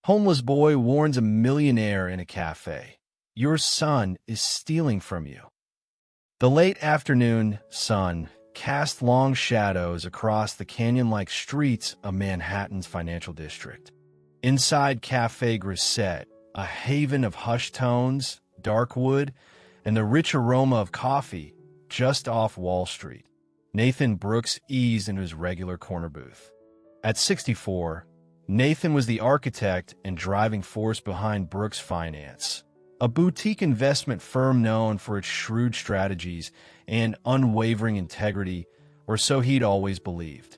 Homeless boy warns a millionaire in a cafe. Your son is stealing from you. The late afternoon sun cast long shadows across the canyon-like streets of Manhattan's financial district. Inside Café Grisette, a haven of hushed tones, dark wood, and the rich aroma of coffee just off Wall Street, Nathan Brooks eased into his regular corner booth. At 64, Nathan was the architect and driving force behind Brooks Finance, a boutique investment firm known for its shrewd strategies and unwavering integrity, or so he'd always believed.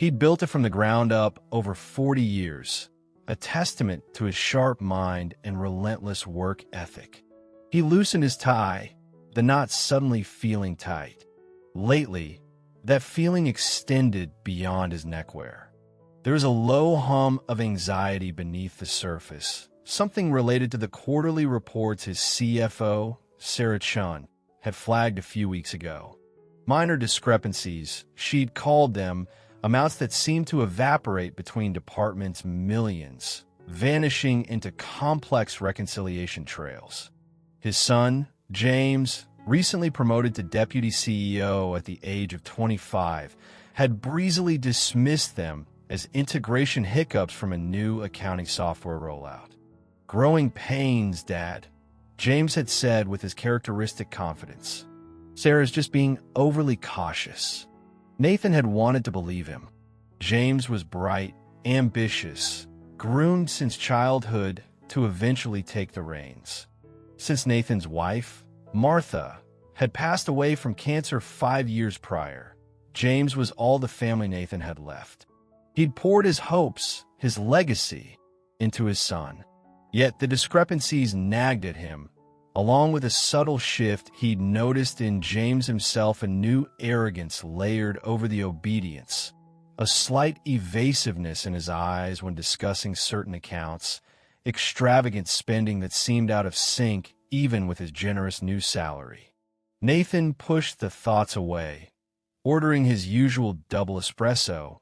He'd built it from the ground up over 40 years, a testament to his sharp mind and relentless work ethic. He loosened his tie, the knot suddenly feeling tight. Lately, that feeling extended beyond his neckwear. There was a low hum of anxiety beneath the surface, something related to the quarterly reports his CFO, Sarah Chun, had flagged a few weeks ago. Minor discrepancies, she'd called them, amounts that seemed to evaporate between departments' millions, vanishing into complex reconciliation trails. His son, James, recently promoted to deputy CEO at the age of 25, had breezily dismissed them as integration hiccups from a new accounting software rollout. Growing pains, Dad, James had said with his characteristic confidence. Sarah's just being overly cautious. Nathan had wanted to believe him. James was bright, ambitious, groomed since childhood to eventually take the reins. Since Nathan's wife, Martha, had passed away from cancer 5 years prior, James was all the family Nathan had left. He'd poured his hopes, his legacy, into his son. Yet the discrepancies nagged at him, along with a subtle shift he'd noticed in James himself, a new arrogance layered over the obedience, a slight evasiveness in his eyes when discussing certain accounts, extravagant spending that seemed out of sync even with his generous new salary. Nathan pushed the thoughts away, ordering his usual double espresso,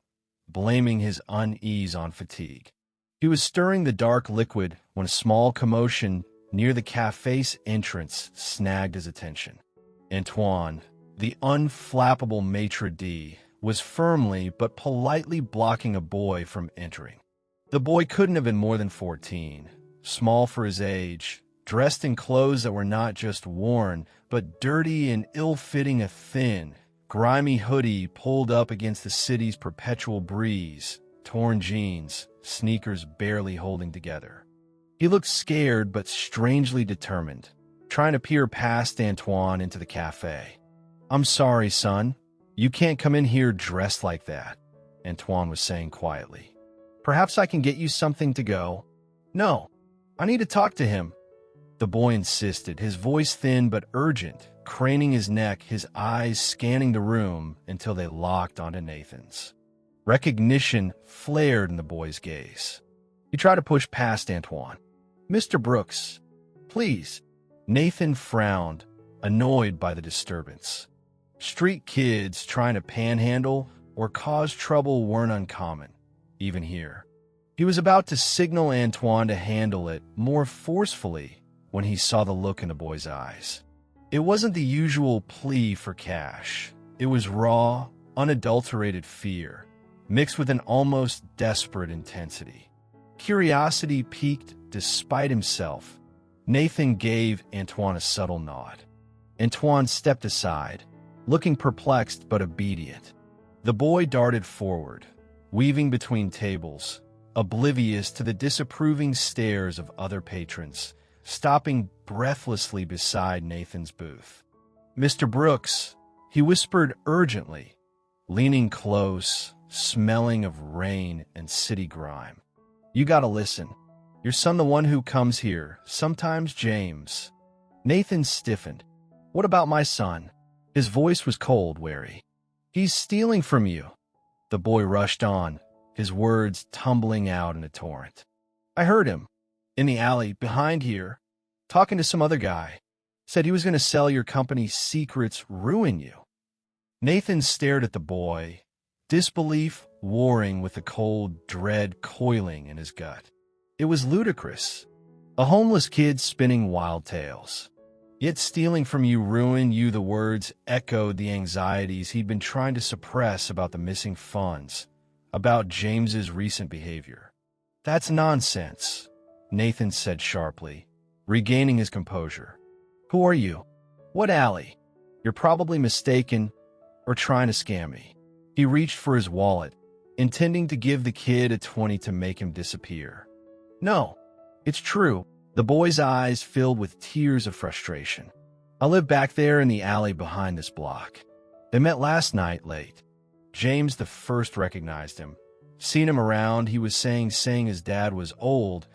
blaming his unease on fatigue. He was stirring the dark liquid when a small commotion near the cafe's entrance snagged his attention. Antoine, the unflappable maitre d', was firmly but politely blocking a boy from entering. The boy couldn't have been more than 14, small for his age, dressed in clothes that were not just worn, but dirty and ill-fitting, a thin, grimy hoodie pulled up against the city's perpetual breeze, torn jeans, sneakers barely holding together. He looked scared but strangely determined, trying to peer past Antoine into the cafe. "I'm sorry, son. You can't come in here dressed like that," Antoine was saying quietly. "Perhaps I can get you something to go." "No, I need to talk to him," the boy insisted, his voice thin but urgent, craning his neck, his eyes scanning the room until they locked onto Nathan's. Recognition flared in the boy's gaze. He tried to push past Antoine. "Mr. Brooks, please." Nathan frowned, annoyed by the disturbance. Street kids trying to panhandle or cause trouble weren't uncommon, even here. He was about to signal Antoine to handle it more forcefully when he saw the look in the boy's eyes. It wasn't the usual plea for cash. It was raw, unadulterated fear, mixed with an almost desperate intensity. Curiosity piqued despite himself. Nathan gave Antoine a subtle nod. Antoine stepped aside, looking perplexed but obedient. The boy darted forward, weaving between tables, oblivious to the disapproving stares of other patrons, stopping breathlessly beside Nathan's booth. "Mr. Brooks," he whispered urgently, leaning close, smelling of rain and city grime. "You gotta listen. Your son the one who comes here, sometimes James." Nathan stiffened. "What about my son?" His voice was cold, wary. "He's stealing from you." The boy rushed on, his words tumbling out in a torrent. "I heard him. In the alley behind here, talking to some other guy. Said he was going to sell your company's secrets, ruin you." Nathan stared at the boy, disbelief warring with the cold dread coiling in his gut. It was ludicrous. A homeless kid spinning wild tales. Yet stealing from you ruined you. The words echoed the anxieties he'd been trying to suppress about the missing funds, about James's recent behavior. That's nonsense, Nathan said sharply, regaining his composure. Who are you? What alley? You're probably mistaken or trying to scam me. He reached for his wallet, intending to give the kid a 20 to make him disappear. No, it's true. The boy's eyes filled with tears of frustration. I live back there in the alley behind this block. They met last night late. James the first recognized him. Seen him around, he was saying his dad was old,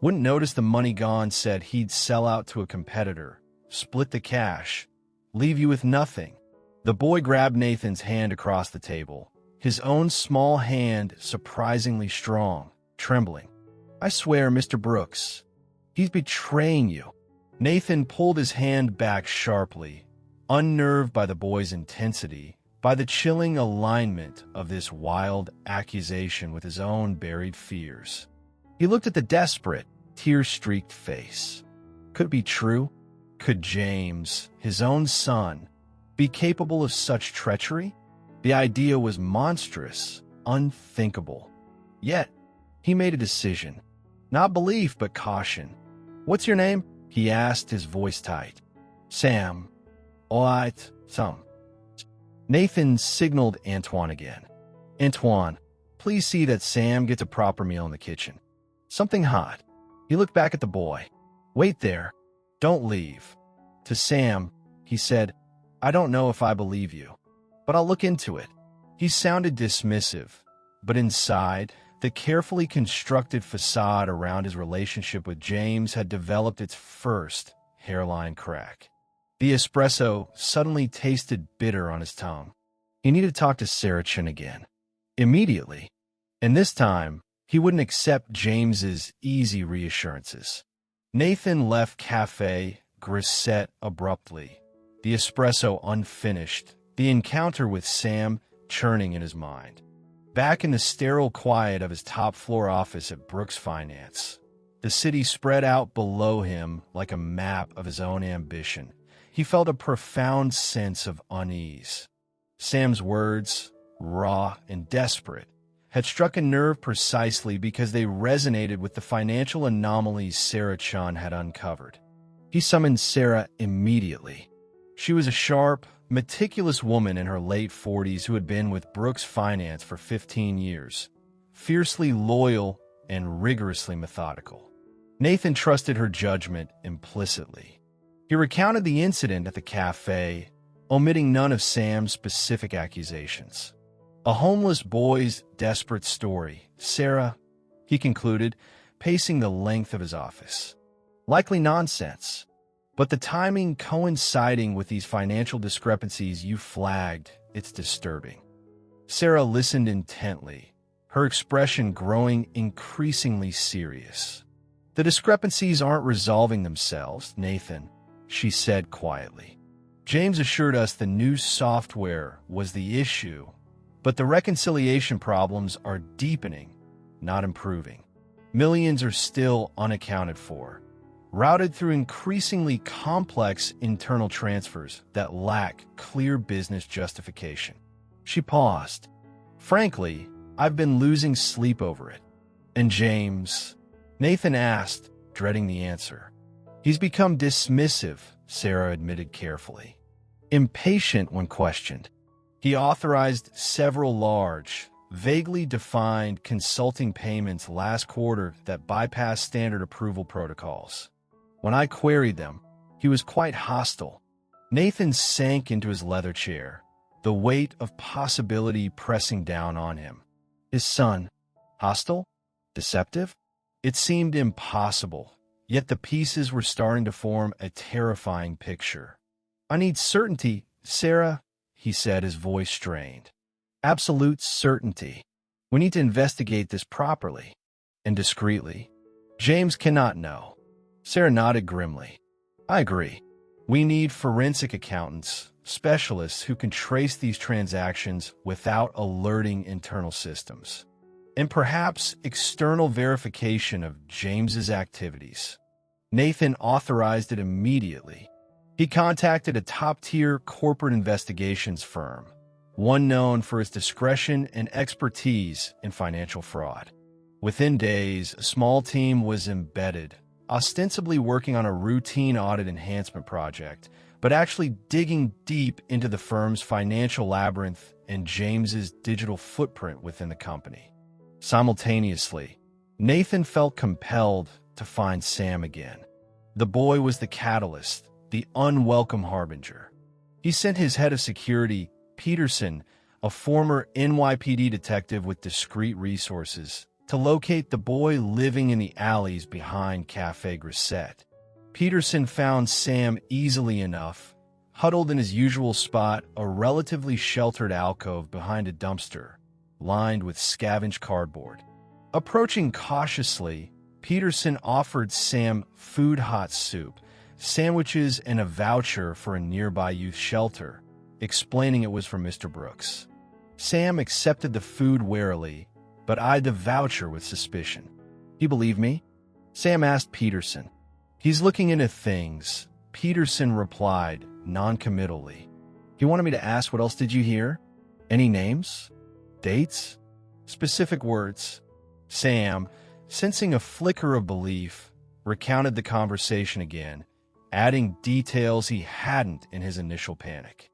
wouldn't notice the money gone, said he'd sell out to a competitor, split the cash, leave you with nothing. The boy grabbed Nathan's hand across the table, his own small hand surprisingly strong, trembling. I swear, Mr. Brooks, he's betraying you. Nathan pulled his hand back sharply, unnerved by the boy's intensity, by the chilling alignment of this wild accusation with his own buried fears. He looked at the desperate, tear-streaked face. Could it be true? Could James, his own son, be capable of such treachery? The idea was monstrous, unthinkable. Yet, he made a decision. Not belief, but caution. What's your name? He asked, his voice tight. Sam. All right, Sam. Nathan signaled Antoine again. Antoine, please see that Sam gets a proper meal in the kitchen. Something hot. He looked back at the boy. Wait there. Don't leave. To Sam, he said, I don't know if I believe you, but I'll look into it. He sounded dismissive, but inside, the carefully constructed facade around his relationship with James had developed its first hairline crack. The espresso suddenly tasted bitter on his tongue. He needed to talk to Sarah Chin again. Immediately. And this time, he wouldn't accept James's easy reassurances. Nathan left Café Grisette abruptly, the espresso unfinished, the encounter with Sam churning in his mind. Back in the sterile quiet of his top-floor office at Brooks Finance, the city spread out below him like a map of his own ambition. He felt a profound sense of unease. Sam's words, raw and desperate, had struck a nerve precisely because they resonated with the financial anomalies Sarah Chun had uncovered. He summoned Sarah immediately. She was a sharp, meticulous woman in her late 40s who had been with Brooks Finance for 15 years, fiercely loyal and rigorously methodical. Nathan trusted her judgment implicitly. He recounted the incident at the cafe, omitting none of Sam's specific accusations. A homeless boy's desperate story, Sarah, he concluded, pacing the length of his office. Likely nonsense, but the timing coinciding with these financial discrepancies you flagged, it's disturbing. Sarah listened intently, her expression growing increasingly serious. The discrepancies aren't resolving themselves, Nathan, she said quietly. James assured us the new software was the issue, but the reconciliation problems are deepening, not improving. Millions are still unaccounted for, routed through increasingly complex internal transfers that lack clear business justification. She paused. Frankly, I've been losing sleep over it. And James? Nathan asked, dreading the answer. He's become dismissive, Sarah admitted carefully. Impatient when questioned. He authorized several large, vaguely defined consulting payments last quarter that bypassed standard approval protocols. When I queried them, he was quite hostile. Nathan sank into his leather chair, the weight of possibility pressing down on him. His son, hostile? Deceptive? It seemed impossible, yet the pieces were starting to form a terrifying picture. I need certainty, Sarah, he said, his voice strained. Absolute certainty. We need to investigate this properly and discreetly. James cannot know. Sarah nodded grimly. I agree. We need forensic accountants, specialists who can trace these transactions without alerting internal systems. and perhaps external verification of James's activities. Nathan authorized it immediately. He contacted a top-tier corporate investigations firm, one known for its discretion and expertise in financial fraud. Within days, a small team was embedded, ostensibly working on a routine audit enhancement project, but actually digging deep into the firm's financial labyrinth and James's digital footprint within the company. Simultaneously, Nathan felt compelled to find Sam again. The boy was the catalyst, the unwelcome harbinger. He sent his head of security, Peterson, a former NYPD detective with discreet resources, to locate the boy living in the alleys behind Café Grisette. Peterson found Sam easily enough, huddled in his usual spot, a relatively sheltered alcove behind a dumpster, lined with scavenged cardboard. Approaching cautiously, Peterson offered Sam food-hot soup, sandwiches, and a voucher for a nearby youth shelter, explaining it was from Mr. Brooks. Sam accepted the food warily, but eyed the voucher with suspicion. "You believe me?" Sam asked Peterson. "He's looking into things," Peterson replied, non-committally. "He wanted me to ask, what else did you hear? Any names? Dates? Specific words?" Sam, sensing a flicker of belief, recounted the conversation again, adding details he hadn't in his initial panic.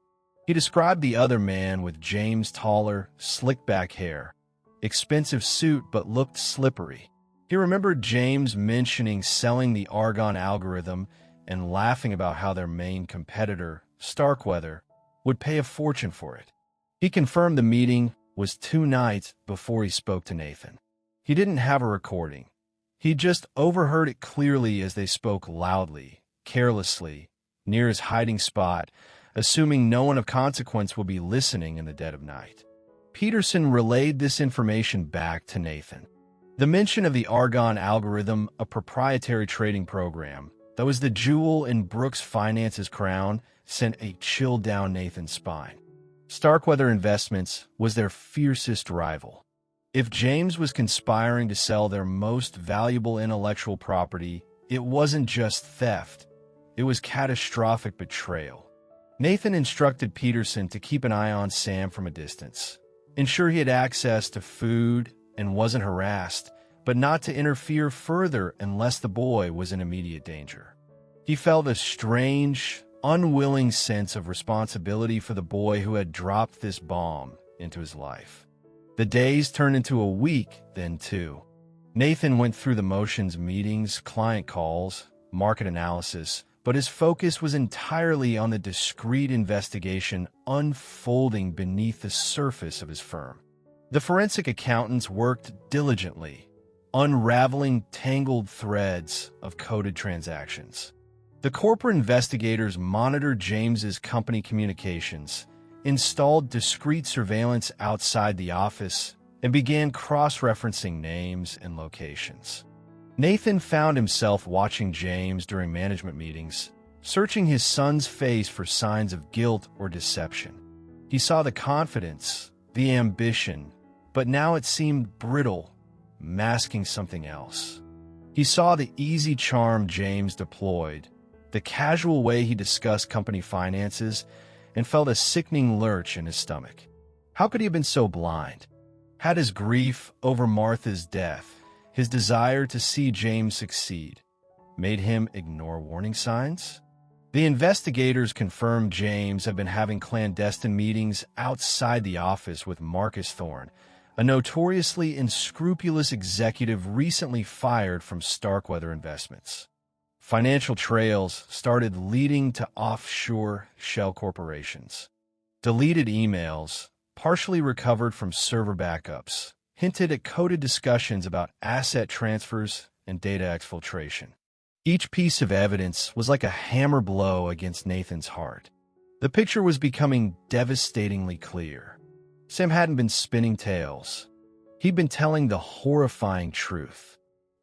He described the other man with James' taller, slick-back hair, expensive suit but looked slippery. He remembered James mentioning selling the Argonne algorithm and laughing about how their main competitor, Starkweather, would pay a fortune for it. He confirmed the meeting was 2 nights before he spoke to Nathan. He didn't have a recording. He just overheard it clearly as they spoke loudly, carelessly, near his hiding spot, assuming no one of consequence would be listening in the dead of night. Peterson relayed this information back to Nathan. The mention of the Argonne algorithm, a proprietary trading program, that was the jewel in Brooks Finance's crown, sent a chill down Nathan's spine. Starkweather Investments was their fiercest rival. If James was conspiring to sell their most valuable intellectual property, it wasn't just theft. It was catastrophic betrayal. Nathan instructed Peterson to keep an eye on Sam from a distance, ensure he had access to food and wasn't harassed, but not to interfere further unless the boy was in immediate danger. He felt a strange, unwilling sense of responsibility for the boy who had dropped this bomb into his life. The days turned into a week, then 2. Nathan went through the motions: meetings, client calls, market analysis, but his focus was entirely on the discreet investigation unfolding beneath the surface of his firm. The forensic accountants worked diligently, unraveling tangled threads of coded transactions. The corporate investigators monitored James's company communications, installed discreet surveillance outside the office, and began cross-referencing names and locations. Nathan found himself watching James during management meetings, searching his son's face for signs of guilt or deception. He saw the confidence, the ambition, but now it seemed brittle, masking something else. He saw the easy charm James deployed, the casual way he discussed company finances, and felt a sickening lurch in his stomach. How could he have been so blind? Had his grief over Martha's death, his desire to see James succeed, made him ignore warning signs? The investigators confirmed James had been having clandestine meetings outside the office with Marcus Thorne, a notoriously unscrupulous executive recently fired from Starkweather Investments. Financial trails started leading to offshore shell corporations. Deleted emails, partially recovered from server backups, hinted at coded discussions about asset transfers and data exfiltration. Each piece of evidence was like a hammer blow against Nathan's heart. The picture was becoming devastatingly clear. Sam hadn't been spinning tales. He'd been telling the horrifying truth.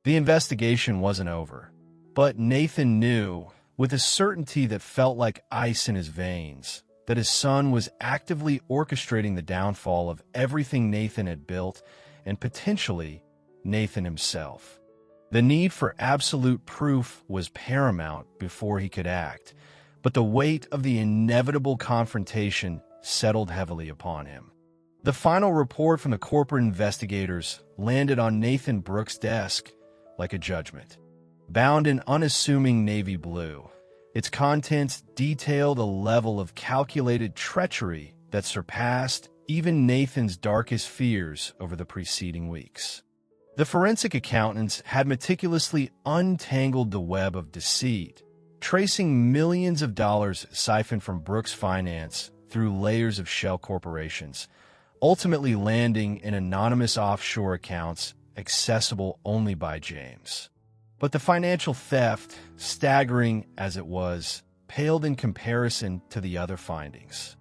The investigation wasn't over, but Nathan knew, with a certainty that felt like ice in his veins, that his son was actively orchestrating the downfall of everything Nathan had built and potentially Nathan himself. The need for absolute proof was paramount before he could act, but the weight of the inevitable confrontation settled heavily upon him. The final report from the corporate investigators landed on Nathan Brooks' desk like a judgment. Bound in unassuming navy blue, its contents detailed a level of calculated treachery that surpassed even Nathan's darkest fears over the preceding weeks. The forensic accountants had meticulously untangled the web of deceit, tracing millions of dollars siphoned from Brooks' finance through layers of shell corporations, ultimately landing in anonymous offshore accounts accessible only by James. But the financial theft, staggering as it was, paled in comparison to the other findings.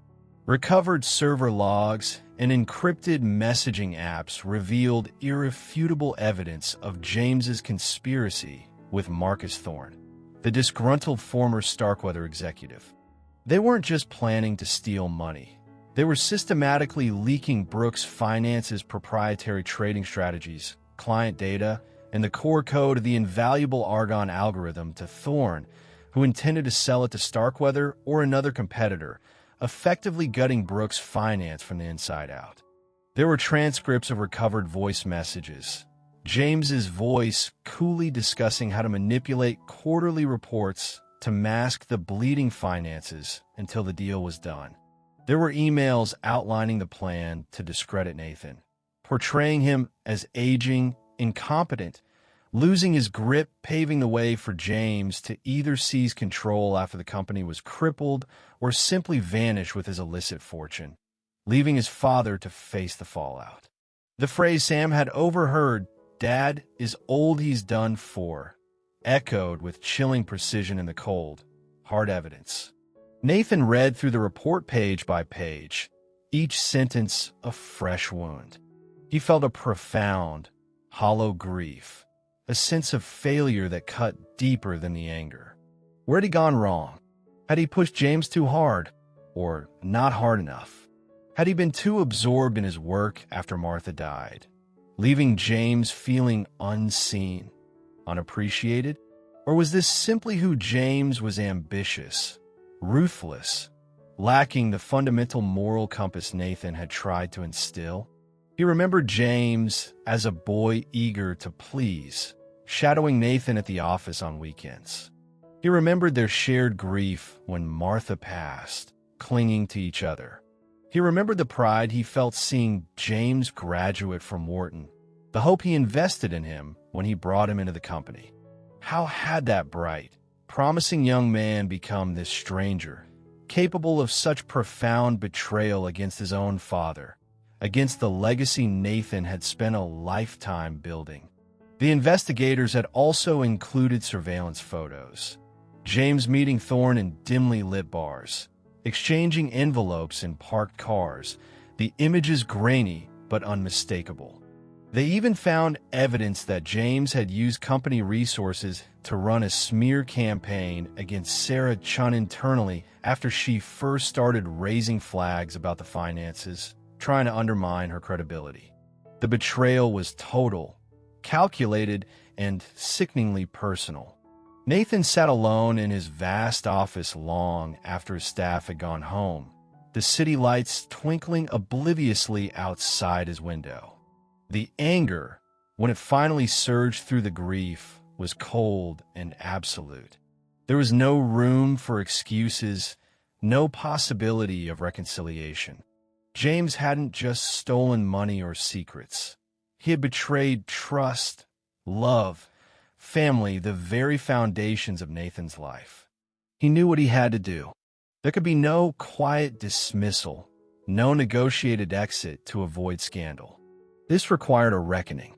Recovered server logs and encrypted messaging apps revealed irrefutable evidence of James's conspiracy with Marcus Thorne, the disgruntled former Starkweather executive. They weren't just planning to steal money. They were systematically leaking Brooks' finance's proprietary trading strategies, client data, and the core code of the invaluable Argon algorithm to Thorne, who intended to sell it to Starkweather or another competitor, effectively gutting Brooks' finance from the inside out. There were transcripts of recovered voice messages, James's voice coolly discussing how to manipulate quarterly reports to mask the bleeding finances until the deal was done. There were emails outlining the plan to discredit Nathan, portraying him as aging, incompetent, losing his grip, paving the way for James to either seize control after the company was crippled or simply vanish with his illicit fortune, leaving his father to face the fallout. The phrase Sam had overheard, "Dad is old, he's done for," echoed with chilling precision in the cold, hard evidence. Nathan read through the report page by page, each sentence a fresh wound. He felt a profound, hollow grief, a sense of failure that cut deeper than the anger. Where had he gone wrong? Had he pushed James too hard, or not hard enough? Had he been too absorbed in his work after Martha died, leaving James feeling unseen, unappreciated? Or was this simply who James was: ambitious, ruthless, lacking the fundamental moral compass Nathan had tried to instill? He remembered James as a boy eager to please, shadowing Nathan at the office on weekends. He remembered their shared grief when Martha passed, clinging to each other. He remembered the pride he felt seeing James graduate from Wharton, the hope he invested in him when he brought him into the company. How had that bright, promising young man become this stranger, capable of such profound betrayal against his own father, against the legacy Nathan had spent a lifetime building? The investigators had also included surveillance photos. James meeting Thorne in dimly lit bars, exchanging envelopes in parked cars, the images grainy but unmistakable. They even found evidence that James had used company resources to run a smear campaign against Sarah Chun internally after she first started raising flags about the finances, trying to undermine her credibility. The betrayal was total, calculated, and sickeningly personal. Nathan sat alone in his vast office long after his staff had gone home, the city lights twinkling obliviously outside his window. The anger, when it finally surged through the grief, was cold and absolute. There was no room for excuses, no possibility of reconciliation. James hadn't just stolen money or secrets. He had betrayed trust, love, family, the very foundations of Nathan's life. He knew what he had to do. There could be no quiet dismissal, no negotiated exit to avoid scandal. This required a reckoning.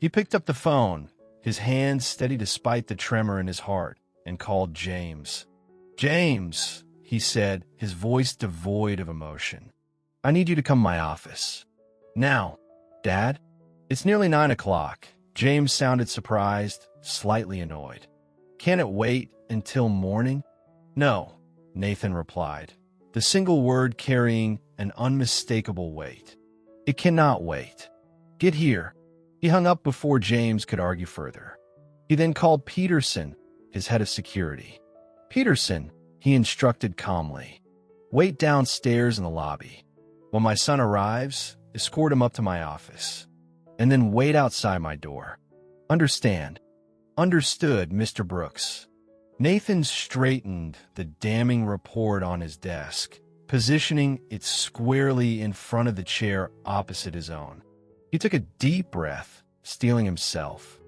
He picked up the phone, his hands steady despite the tremor in his heart, and called James. "James," he said, his voice devoid of emotion. "I need you to come to my office." "Now, Dad?" "It's nearly 9 o'clock. James sounded surprised, slightly annoyed. "Can it wait until morning?" "No," Nathan replied, the single word carrying an unmistakable weight. "It cannot wait." Get here." He hung up before James could argue further. He then called Peterson, his head of security. "Peterson," he instructed calmly, "wait downstairs in the lobby. When my son arrives, escort him up to my office, and then wait outside my door. Understand?" "Understood, Mr. Brooks." Nathan straightened the damning report on his desk, positioning it squarely in front of the chair opposite his own. He took a deep breath, steeling himself.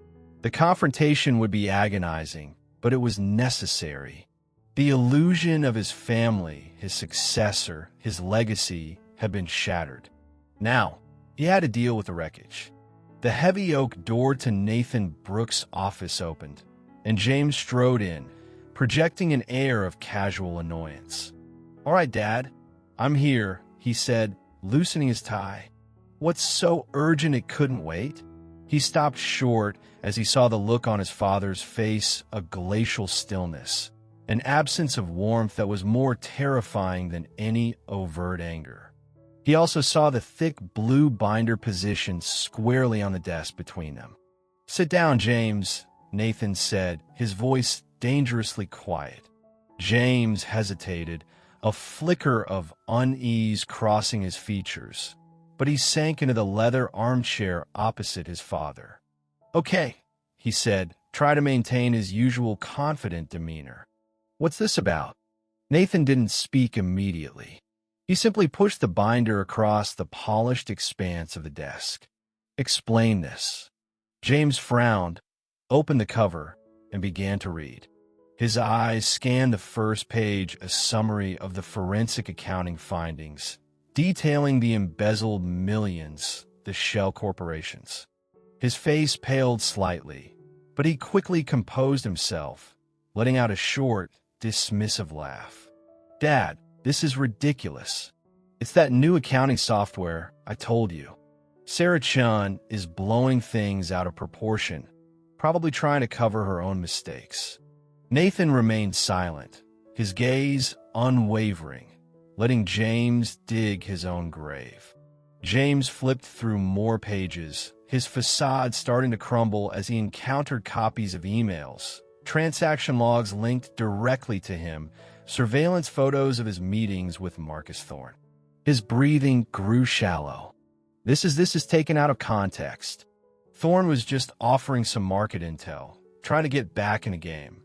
The confrontation would be agonizing, but it was necessary. The illusion of his family, his successor, his legacy had been shattered. Now, he had to deal with the wreckage. The heavy oak door to Nathan Brooks' office opened, and James strode in, projecting an air of casual annoyance. "All right, Dad, I'm here," he said, loosening his tie. "What's so urgent it couldn't wait?" He stopped short as he saw the look on his father's face, a glacial stillness, an absence of warmth that was more terrifying than any overt anger. He also saw the thick blue binder positioned squarely on the desk between them. "Sit down, James," Nathan said, his voice dangerously quiet. James hesitated, a flicker of unease crossing his features, but he sank into the leather armchair opposite his father. "Okay," he said, trying to maintain his usual confident demeanor. "What's this about?" Nathan didn't speak immediately. He simply pushed the binder across the polished expanse of the desk. "Explain this." James frowned, opened the cover, and began to read. His eyes scanned the first page, a summary of the forensic accounting findings, detailing the embezzled millions, the shell corporations. His face paled slightly, but he quickly composed himself, letting out a short, dismissive laugh. "Dad, this is ridiculous. It's that new accounting software I told you. Sarah Chun is blowing things out of proportion, probably trying to cover her own mistakes." Nathan remained silent, his gaze unwavering, letting James dig his own grave. James flipped through more pages, his facade starting to crumble as he encountered copies of emails, transaction logs linked directly to him, surveillance photos of his meetings with Marcus Thorne. His breathing grew shallow. This is taken out of context. Thorne was just offering some market intel, trying to get back in the game.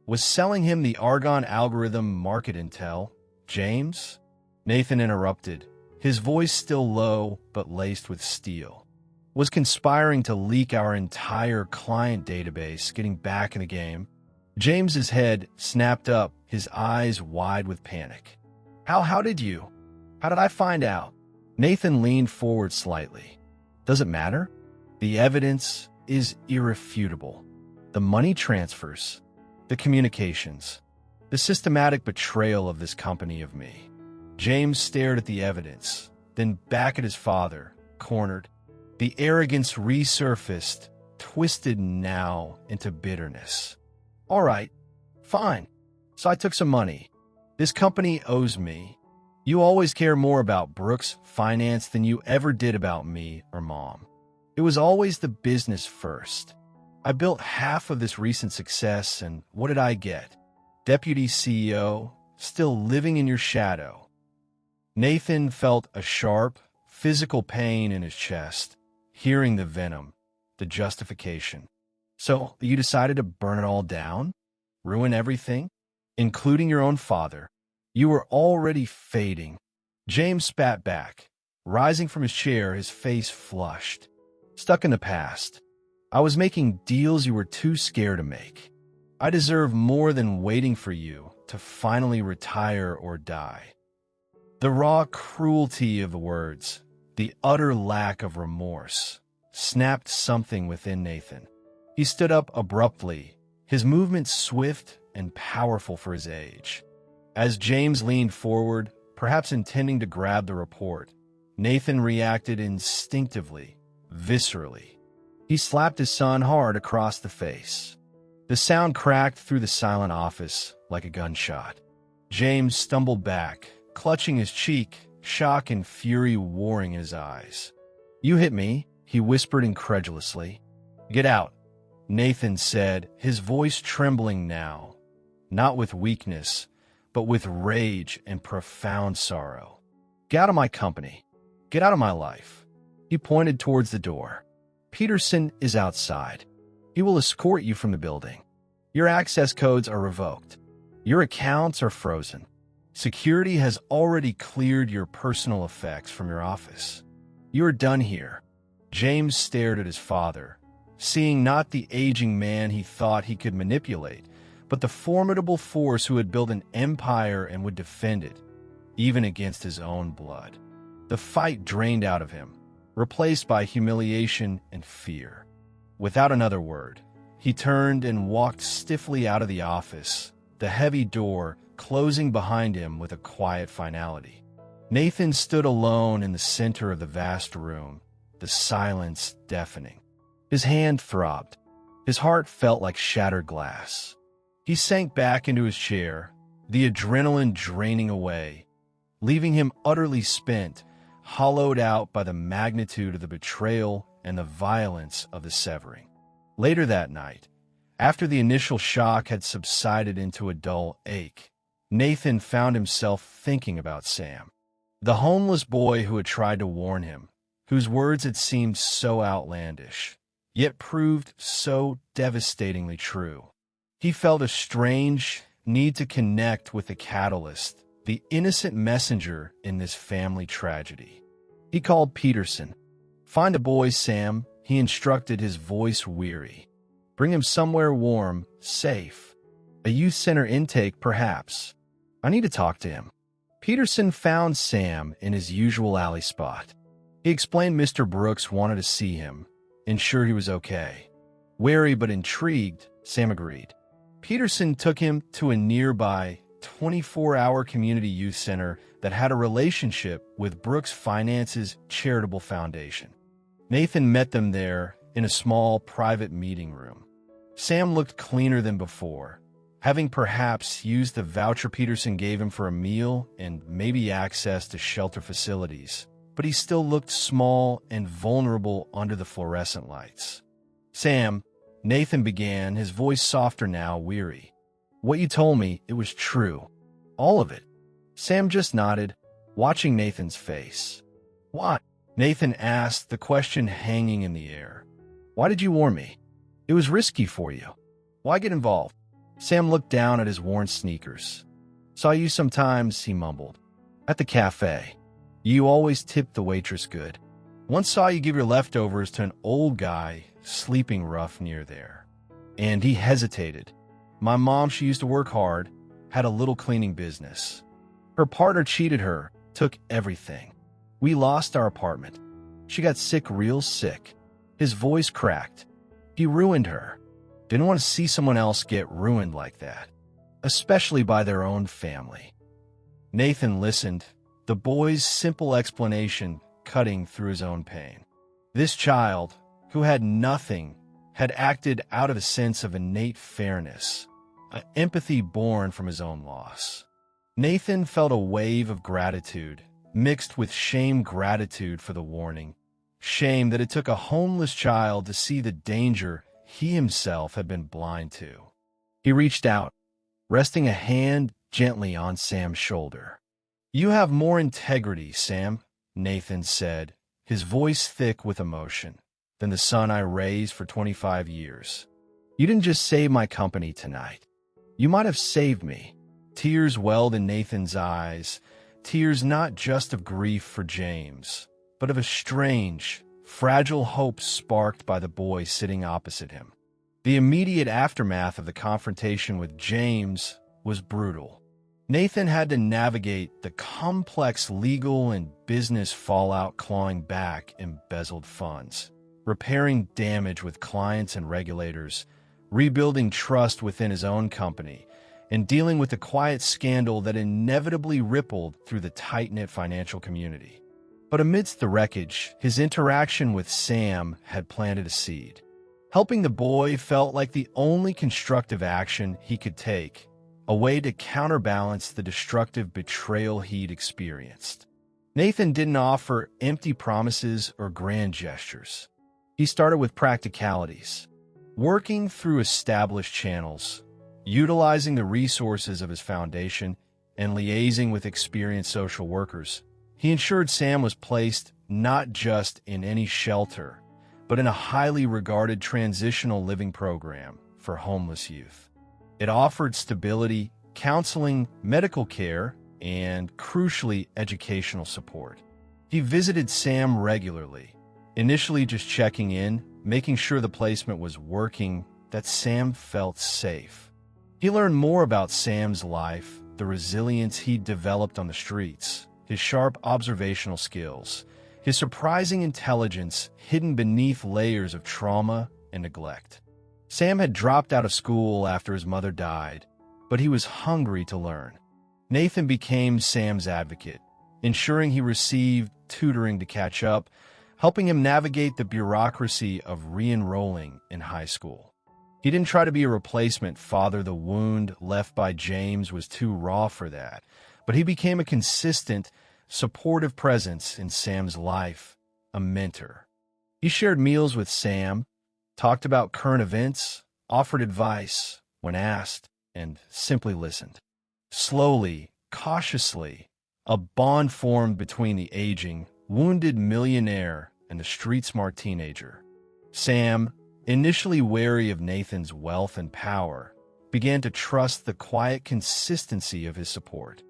Was selling him the Argonne algorithm market intel, James? Nathan interrupted, his voice still low but laced with steel. Was conspiring to leak our entire client database, getting back in the game. James's head snapped up, his eyes wide with panic. How did I find out?" Nathan leaned forward slightly. "Does it matter? The evidence is irrefutable. The money transfers, the communications, the systematic betrayal of this company of me." James stared at the evidence, then back at his father, cornered. The arrogance resurfaced, twisted now into bitterness. "All right, fine. So I took some money. This company owes me. You always care more about Brooks' finance than you ever did about me or Mom. It was always the business first. I built half of this recent success, and what did I get? Deputy CEO, still living in your shadow." Nathan felt a sharp, physical pain in his chest, hearing the venom, the justification. "So you decided to burn it all down? Ruin everything? Including your own father? You were already fading." James spat back, rising from his chair, his face flushed. "Stuck in the past. I was making deals you were too scared to make. I deserve more than waiting for you to finally retire or die." The raw cruelty of the words, the utter lack of remorse, snapped something within Nathan. He stood up abruptly, his movement swift and powerful for his age. As James leaned forward, perhaps intending to grab the report, Nathan reacted instinctively, viscerally. He slapped his son hard across the face. The sound cracked through the silent office like a gunshot. James stumbled back, clutching his cheek, shock and fury warring in his eyes. "You hit me. he whispered incredulously. "Get out," Nathan said, his voice trembling now, not with weakness, but with rage and profound sorrow. "Get out of my company. Get out of my life." He pointed towards the door. "Peterson is outside. He will escort you from the building. Your access codes are revoked. Your accounts are frozen. Security has already cleared your personal effects from your office. You are done here." James stared at his father, seeing not the aging man he thought he could manipulate, but the formidable force who had built an empire and would defend it, even against his own blood. The fight drained out of him, replaced by humiliation and fear. Without another word, he turned and walked stiffly out of the office, the heavy door closing behind him with a quiet finality. Nathan stood alone in the center of the vast room, the silence deafening. His hand throbbed. His heart felt like shattered glass. He sank back into his chair, the adrenaline draining away, leaving him utterly spent, hollowed out by the magnitude of the betrayal and the violence of the severing. Later that night, after the initial shock had subsided into a dull ache, Nathan found himself thinking about Sam, the homeless boy who had tried to warn him, whose words had seemed so outlandish, yet proved so devastatingly true. He felt a strange need to connect with the catalyst, the innocent messenger in this family tragedy. He called Peterson. "Find the boy, Sam," he instructed, his voice weary. "Bring him somewhere warm, safe. A youth center intake, perhaps. I need to talk to him." Peterson found Sam in his usual alley spot. He explained Mr. Brooks wanted to see him, ensure he was okay. Wary but intrigued, Sam agreed. Peterson took him to a nearby 24-hour community youth center that had a relationship with Brooks Finance's charitable foundation. Nathan met them there in a small private meeting room. Sam looked cleaner than before, having perhaps used the voucher Peterson gave him for a meal and maybe access to shelter facilities, but he still looked small and vulnerable under the fluorescent lights. "Sam," Nathan began, his voice softer now, weary. "What you told me, it was true. All of it." Sam just nodded, watching Nathan's face. "Why?" Nathan asked, the question hanging in the air. "Why did you warn me? It was risky for you. Why get involved?" Sam looked down at his worn sneakers. "Saw you sometimes," he mumbled. "At the cafe. You always tipped the waitress good. Once saw you give your leftovers to an old guy sleeping rough near there." And he hesitated. "My mom, she used to work hard, had a little cleaning business. Her partner cheated her, took everything. We lost our apartment. She got sick, real sick." His voice cracked. "He ruined her. Didn't want to see someone else get ruined like that, especially by their own family." Nathan listened, the boy's simple explanation cutting through his own pain. This child, who had nothing, had acted out of a sense of innate fairness, an empathy born from his own loss. Nathan felt a wave of gratitude, mixed with gratitude for the warning, shame that it took a homeless child to see the danger he himself had been blind to. He reached out, resting a hand gently on Sam's shoulder. "You have more integrity, Sam," Nathan said, his voice thick with emotion, "than the son I raised for 25 years. You didn't just save my company tonight. You might have saved me." Tears welled in Nathan's eyes, tears not just of grief for James, but of a strange, fragile hope sparked by the boy sitting opposite him. The immediate aftermath of the confrontation with James was brutal. Nathan had to navigate the complex legal and business fallout, clawing back embezzled funds, repairing damage with clients and regulators, rebuilding trust within his own company, and dealing with the quiet scandal that inevitably rippled through the tight-knit financial community. But amidst the wreckage, his interaction with Sam had planted a seed. Helping the boy felt like the only constructive action he could take, a way to counterbalance the destructive betrayal he'd experienced. Nathan didn't offer empty promises or grand gestures. He started with practicalities, working through established channels, utilizing the resources of his foundation, and liaising with experienced social workers. He ensured Sam was placed not just in any shelter, but in a highly regarded transitional living program for homeless youth. It offered stability, counseling, medical care, and, crucially, educational support. He visited Sam regularly, initially just checking in, making sure the placement was working, that Sam felt safe. He learned more about Sam's life, the resilience he'd developed on the streets, his sharp observational skills, his surprising intelligence hidden beneath layers of trauma and neglect. Sam had dropped out of school after his mother died, but he was hungry to learn. Nathan became Sam's advocate, ensuring he received tutoring to catch up, helping him navigate the bureaucracy of re-enrolling in high school. He didn't try to be a replacement father. The wound left by James was too raw for that, but he became a consistent, supportive presence in Sam's life, a mentor. He shared meals with Sam, talked about current events, offered advice when asked, and simply listened. Slowly, cautiously, a bond formed between the aging, wounded millionaire and the street-smart teenager. Sam, initially wary of Nathan's wealth and power, began to trust the quiet consistency of his support.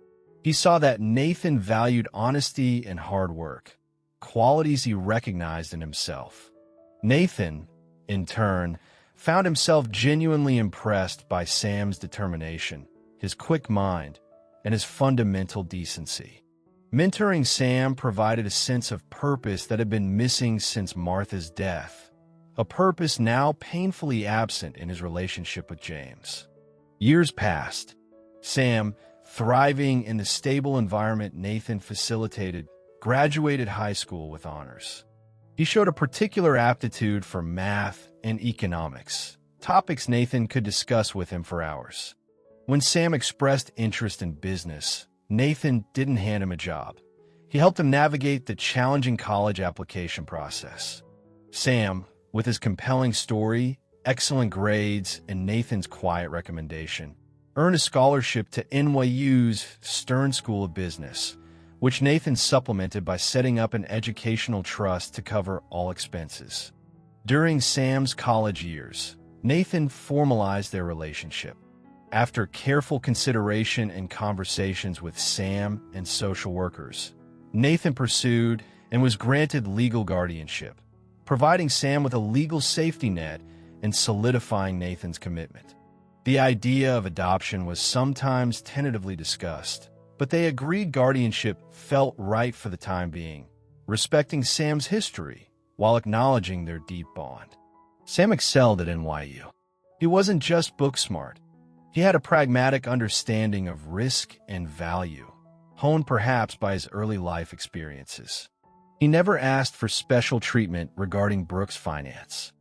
He saw that Nathan valued honesty and hard work, qualities he recognized in himself. Nathan, in turn, found himself genuinely impressed by Sam's determination, his quick mind, and his fundamental decency. Mentoring Sam provided a sense of purpose that had been missing since Martha's death, a purpose now painfully absent in his relationship with James. Years passed. Sam, thriving in the stable environment Nathan facilitated, graduated high school with honors. He showed a particular aptitude for math and economics, topics Nathan could discuss with him for hours. When Sam expressed interest in business, Nathan didn't hand him a job. He helped him navigate the challenging college application process. Sam, with his compelling story, excellent grades, and Nathan's quiet recommendation, earned a scholarship to NYU's Stern School of Business, which Nathan supplemented by setting up an educational trust to cover all expenses. During Sam's college years, Nathan formalized their relationship. After careful consideration and conversations with Sam and social workers, Nathan pursued and was granted legal guardianship, providing Sam with a legal safety net and solidifying Nathan's commitment. The idea of adoption was sometimes tentatively discussed, but they agreed guardianship felt right for the time being, respecting Sam's history while acknowledging their deep bond. Sam excelled at NYU. He wasn't just book smart. He had a pragmatic understanding of risk and value, honed perhaps by his early life experiences. He never asked for special treatment regarding Brooks' finance.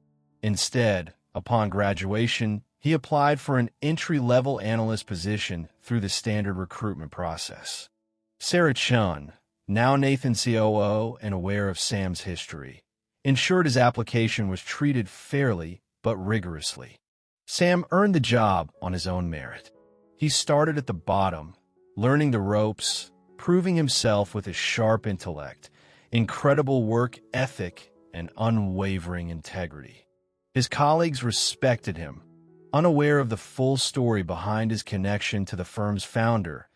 Instead, upon graduation, he applied for an entry-level analyst position through the standard recruitment process. Sarah Chun, now Nathan's COO and aware of Sam's history, ensured his application was treated fairly but rigorously. Sam earned the job on his own merit. He started at the bottom, learning the ropes, proving himself with his sharp intellect, incredible work ethic, and unwavering integrity. His colleagues respected him, unaware of the full story behind his connection to the firm's founder,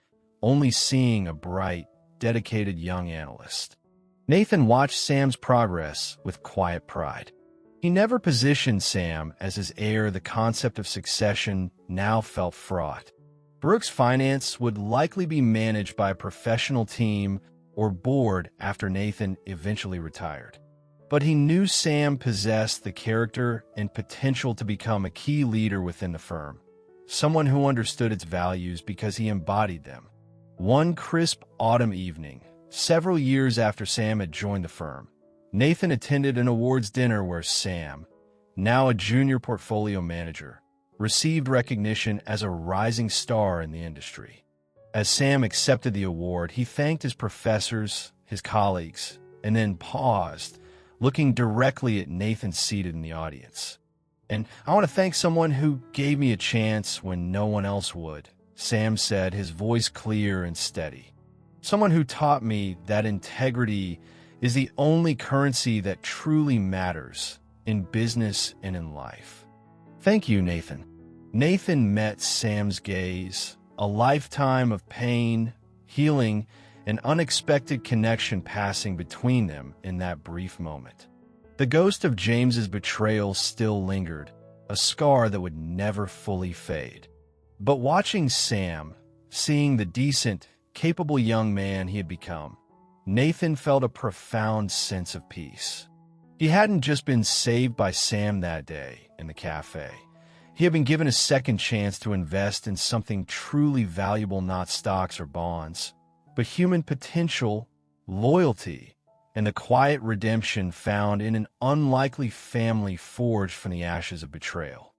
only seeing a bright, dedicated young analyst. Nathan watched Sam's progress with quiet pride. He never positioned Sam as his heir. The concept of succession now felt fraught. Brooks' finance would likely be managed by a professional team or board after Nathan eventually retired. But he knew Sam possessed the character and potential to become a key leader within the firm, someone who understood its values because he embodied them. One crisp autumn evening, several years after Sam had joined the firm, Nathan attended an awards dinner where Sam, now a junior portfolio manager, received recognition as a rising star in the industry. As Sam accepted the award, he thanked his professors, his colleagues, and then paused, looking directly at Nathan seated in the audience. "And I want to thank someone who gave me a chance when no one else would," Sam said, his voice clear and steady. "Someone who taught me that integrity is the only currency that truly matters in business and in life." "Thank you, Nathan." Nathan met Sam's gaze, a lifetime of pain, healing, and unexpected connection passing between them in that brief moment. The ghost of James's betrayal still lingered, a scar that would never fully fade. But watching Sam, seeing the decent, capable young man he had become, Nathan felt a profound sense of peace. He hadn't just been saved by Sam that day in the cafe. He had been given a second chance to invest in something truly valuable, not stocks or bonds, but human potential, loyalty, and the quiet redemption found in an unlikely family forged from the ashes of betrayal.